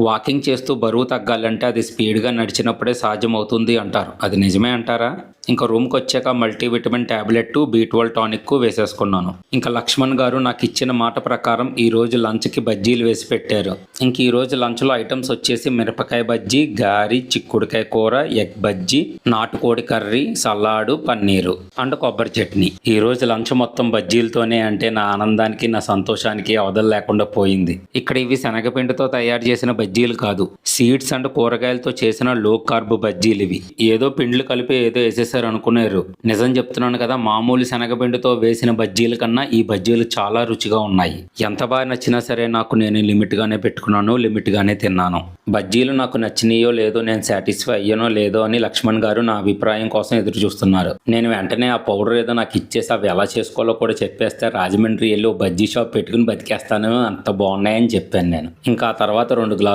Walking చేస్తూ బరువు తగ్గాలంటే అది స్పీడ్గా నడిచినప్పుడే సాధ్యమవుతుంది అంటారు. అది నిజమే అంటారా? ఇంకా రూమ్కి వచ్చాక మల్టీవిటమిన్ ట్యాబ్లెట్, B12 టానిక్ వేసేసుకున్నాను. ఇంకా లక్ష్మణ్ గారు నాకు ఇచ్చిన మాట ప్రకారం ఈ రోజు లంచ్కి బజ్జీలు వేసి పెట్టారు. ఇంక ఈ రోజు లంచ్లో ఐటమ్స్ వచ్చేసి మిరపకాయ బజ్జీ, గారి, చిక్కుడుకాయ కూర, ఎగ్ బజ్జీ, నాటుకోడి కర్రీ, సలాడు, పన్నీరు అండ్ కొబ్బరి చట్నీ. ఈ రోజు లంచ్ మొత్తం బజ్జీలతోనే అంటే నా ఆనందానికి నా సంతోషానికి అవధులు లేకుండా పోయింది. ఇక్కడ ఇవి శనగపిండితో తయారు చేసిన బజ్జీలు కాదు, సీడ్స్ అండ్ కూరగాయలతో చేసిన లో కార్బ్ బజ్జీలు ఇవి. ఏదో పిండ్లు కలిపి ఏదో వేసేసారు అనుకున్నారు. నిజం చెప్తున్నాను కదా, మామూలు శనగపిండితో వేసిన బజ్జీల కన్నా ఈ బజ్జీలు చాలా రుచిగా ఉన్నాయి. ఎంత బాగా నచ్చినా సరే నాకు నేను లిమిట్గానే పెట్టుకున్నాను, లిమిట్గానే తిన్నాను. బజ్జీలు నాకు నచ్చినాయో లేదో, నేను సాటిస్ఫై అయ్యానో లేదో అని లక్ష్మణ్ గారు నా అభిప్రాయం కోసం ఎదురు చూస్తున్నారు. నేను వెంటనే ఆ పౌడర్ ఏదో నాకు ఇచ్చేసి అవి ఎలా చేసుకోవాలో కూడా చెప్పేస్తే రాజమండ్రి వెళ్ళి ఓ బజ్జీ షాప్ పెట్టుకుని బతికేస్తాను, అంత బాగున్నాయని చెప్పాను నేను. ఇంకా ఆ తర్వాత 2 గ్లాసులు